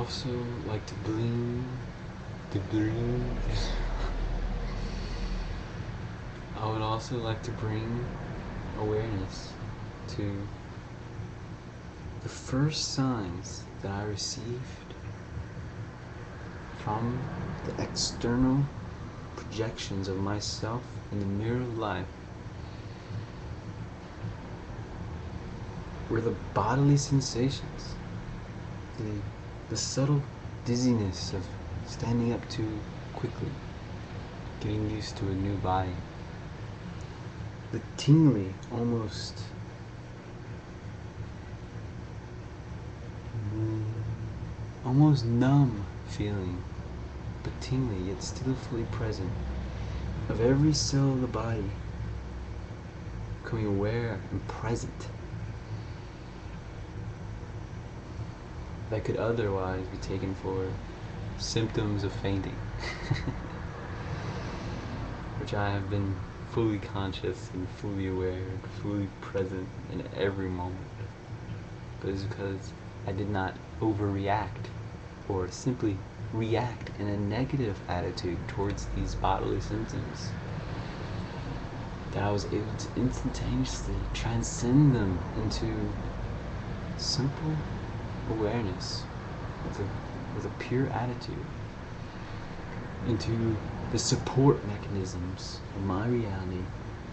also like to bring I would also like to bring awareness to the first signs that I received from the external projections of myself in the mirror of life were the bodily sensations, the subtle dizziness of standing up too quickly, getting used to a new body, the tingly, almost numb feeling, but tingly yet still fully present, of every cell of the body becoming aware and present, that could otherwise be taken for symptoms of fainting, which I have been fully conscious and fully aware and fully present in every moment. But it's because I did not overreact or simply react in a negative attitude towards these bodily symptoms, that I was able to instantaneously transcend them into simple awareness with a pure attitude, into the support mechanisms of my reality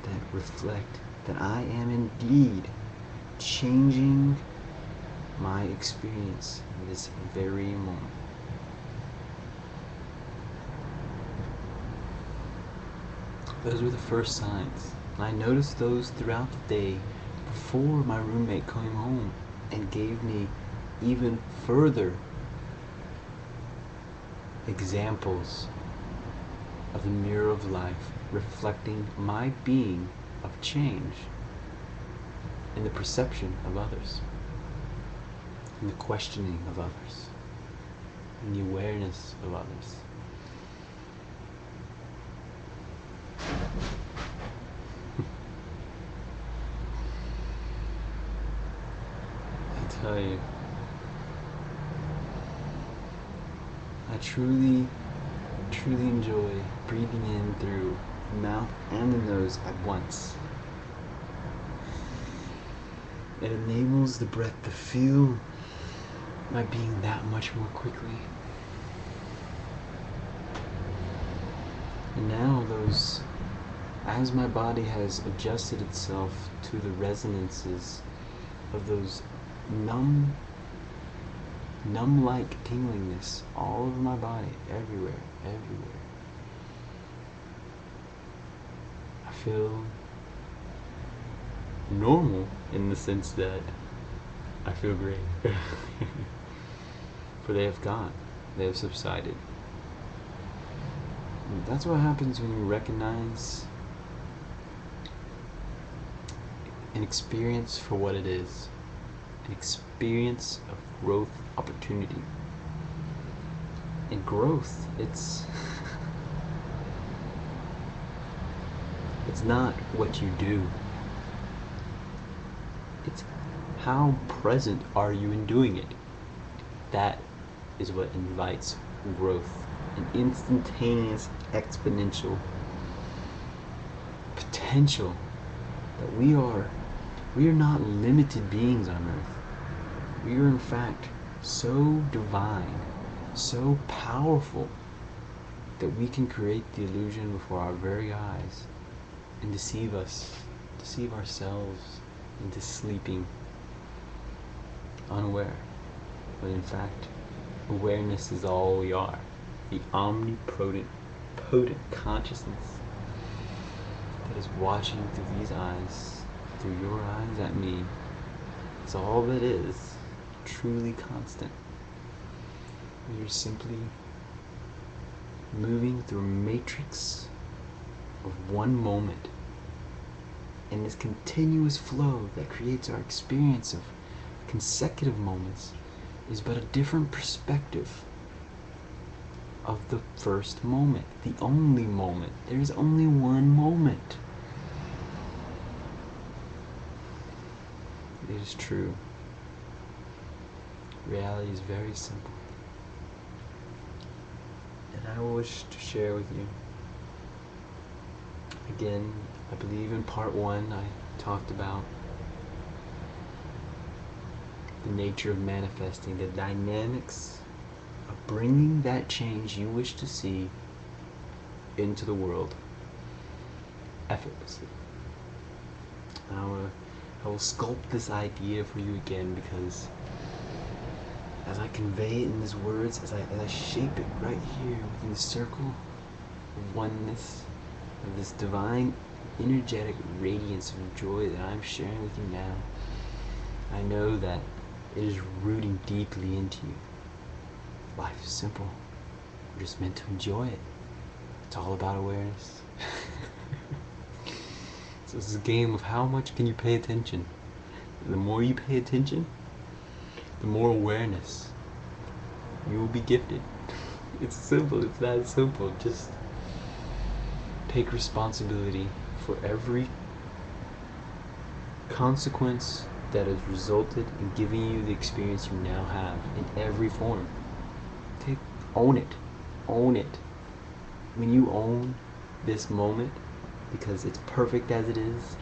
that reflect that I am indeed changing my experience in this very moment. Those were the first signs, and I noticed those throughout the day before my roommate came home and gave me even further examples of the mirror of life reflecting my being of change in the perception of others, in the questioning of others, in the awareness of others. I tell you, I truly enjoy breathing in through the mouth and the nose at once. It enables the breath to feel my being that much more quickly. And now as my body has adjusted itself to the resonances of those numb-like tinglingness all over my body, everywhere. I feel normal in the sense that I feel great. For they have gone, they have subsided. And that's what happens when you recognize an experience for what it is. An experience of growth opportunity. And growth, it's not what you do. It's how present are you in doing it. That is what invites growth. An instantaneous, exponential potential that we are not limited beings on earth. We are in fact so divine, so powerful, that we can create the illusion before our very eyes and deceive ourselves into sleeping unaware. But in fact, awareness is all we are. The omnipotent, potent consciousness that is watching through these eyes, through your eyes at me, is all that is, truly constant. We are simply moving through a matrix of one moment, and this continuous flow that creates our experience of consecutive moments is but a different perspective of the first moment, the only moment. There is only one moment. It is true. Reality is very simple. I wish to share with you. Again, I believe in part one I talked about the nature of manifesting, the dynamics of bringing that change you wish to see into the world effortlessly. I will sculpt this idea for you again, because as I convey it in these words, as I shape it right here within the circle of oneness, of this divine energetic radiance of joy that I'm sharing with you now, I know that it is rooting deeply into you. Life is simple. We're just meant to enjoy it. It's all about awareness. So this is a game of how much can you pay attention. The more you pay attention, the more awareness you will be gifted. It's simple, it's that simple. Just take responsibility for every consequence that has resulted in giving you the experience you now have in every form. Own it. Own it. When you own this moment, because it's perfect as it is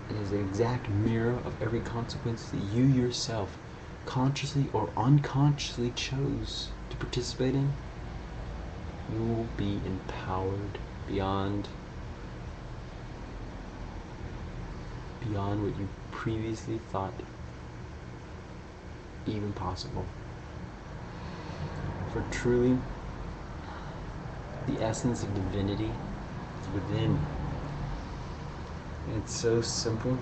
an exact mirror of every consequence that you yourself consciously or unconsciously chose to participate in, you will be empowered beyond what you previously thought even possible. For truly, the essence of divinity is within. And it's so simple.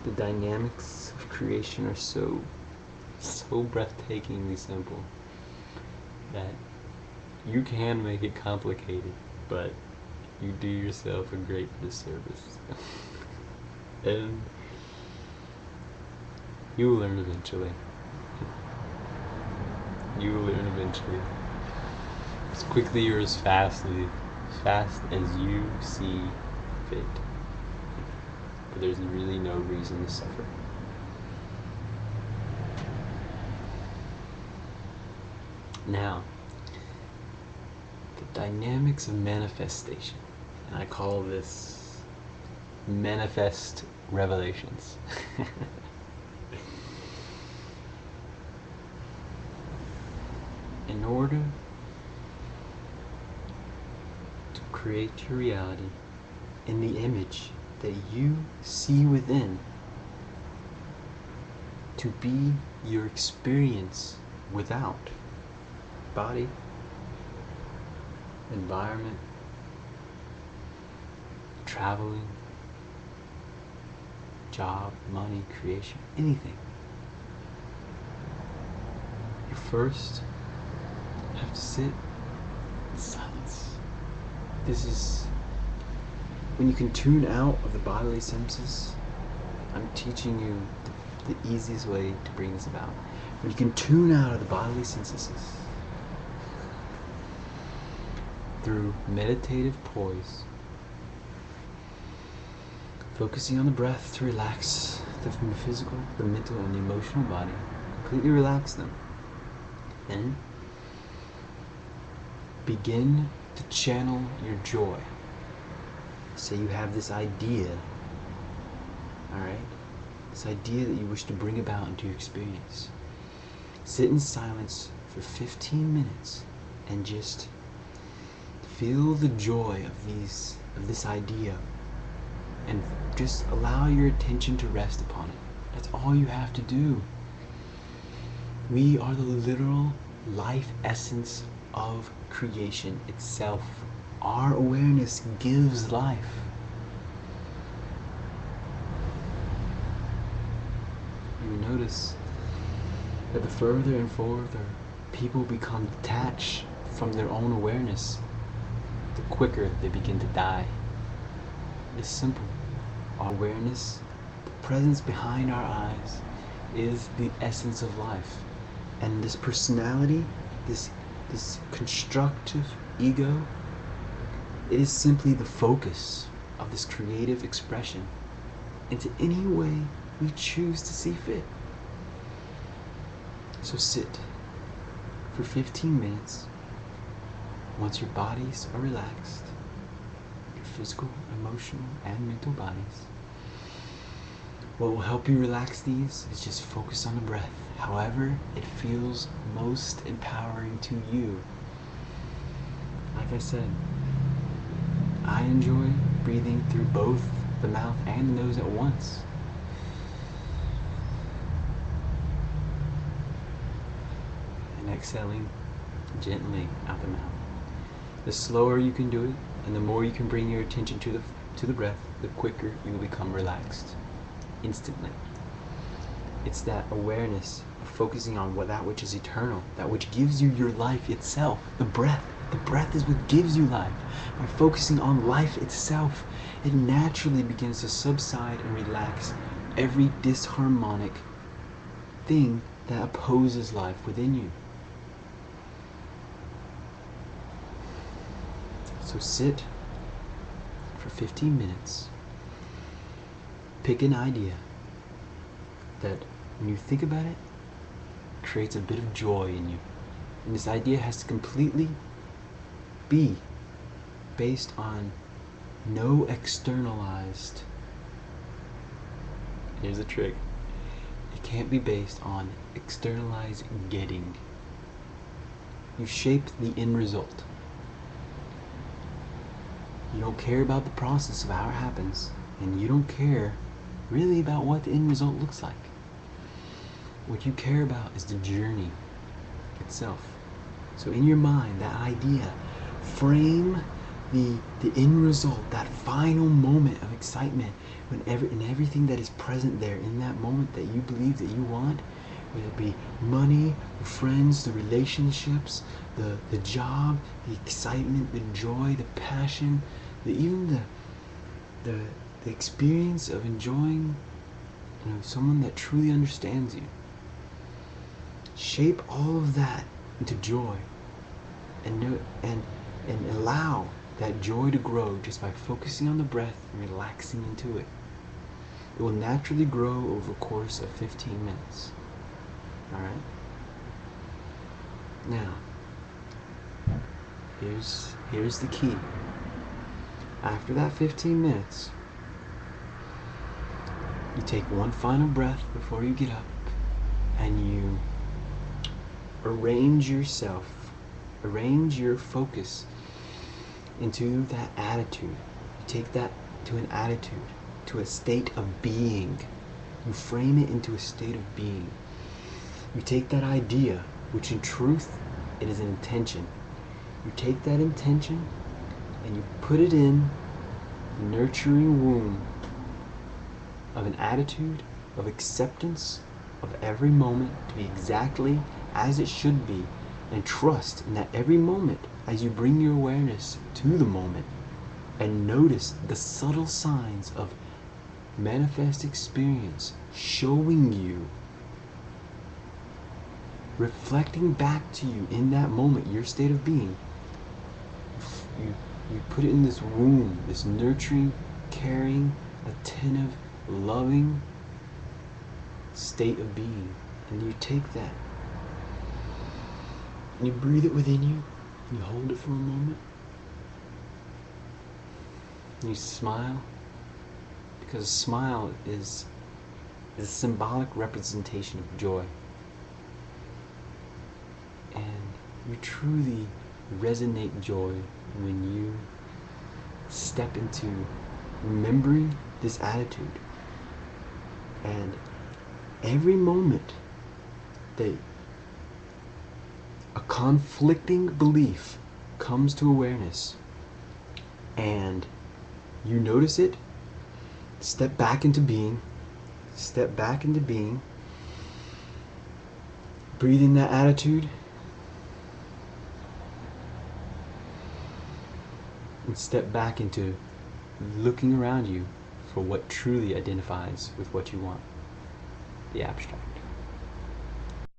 The dynamics of creation are so breathtakingly simple that you can make it complicated, but you do yourself a great disservice. And you will learn eventually. You will learn eventually. As quickly or as fast as you see fit. But there's really no reason to suffer. Now, the dynamics of manifestation. And I call this manifest revelations. In order to create your reality in the image that you see within, to be your experience without body, environment, traveling, job, money, creation, anything, you first have to sit in silence. This is when you can tune out of the bodily senses. I'm teaching you the easiest way to bring this about. When you can tune out of the bodily senses through meditative poise, focusing on the breath to relax the physical, the mental, and the emotional body. Completely relax them. And begin to channel your joy. Say you have this idea, alright? This idea that you wish to bring about into your experience. Sit in silence for 15 minutes and just feel the joy of this idea, and just allow your attention to rest upon it. That's all you have to do. We are the literal life essence of creation itself. Our awareness gives life. You notice that the further and further people become detached from their own awareness, the quicker they begin to die. It's simple. Our awareness, the presence behind our eyes, is the essence of life. And this personality, this constructive ego, it is simply the focus of this creative expression into any way we choose to see fit. So sit for 15 minutes once your bodies are relaxed, your physical, emotional, and mental bodies, what will help you relax these is just focus on the breath, however it feels most empowering to you. Like I said, I enjoy breathing through both the mouth and the nose at once. And exhaling gently out the mouth. The slower you can do it, and the more you can bring your attention to the breath, the quicker you will become relaxed. Instantly. It's that awareness of focusing on that which is eternal, that which gives you your life itself, the breath. The breath is what gives you life. By focusing on life itself, it naturally begins to subside and relax every disharmonic thing that opposes life within you. So sit for 15 minutes. Pick an idea that, when you think about it, creates a bit of joy in you. And this idea has to completely be based on no externalized. Here's the trick. It can't be based on externalized getting. You shape the end result. You don't care about the process of how it happens, and you don't care really about what the end result looks like. What you care about is the journey itself. So in your mind, that idea, frame the end result, that final moment of excitement, and everything that is present there in that moment that you believe that you want, whether it be money, the friends, the relationships, the job, the excitement, the joy, the passion, even the experience of enjoying, someone that truly understands you. Shape all of that into joy, and allow that joy to grow just by focusing on the breath and relaxing into it. It will naturally grow over a course of 15 minutes. Alright? Now, here's the key. After that 15 minutes, you take one final breath before you get up, and you arrange your focus into that attitude. You take that to an attitude, to a state of being. You frame it into a state of being. You take that idea, which in truth, it is an intention. You take that intention and you put it in the nurturing womb of an attitude of acceptance of every moment to be exactly as it should be, and trust in that every moment, as you bring your awareness to the moment and notice the subtle signs of manifest experience showing you, reflecting back to you in that moment, your state of being, you put it in this womb, this nurturing, caring, attentive, loving state of being, and you take that and you breathe it within you, and you hold it for a moment, and you smile, because a smile is a symbolic representation of joy, and you truly resonate joy when you step into remembering this attitude. And every moment that a conflicting belief comes to awareness and you notice it, step back into being, breathe in that attitude, and step back into looking around you for what truly identifies with what you want, the abstract.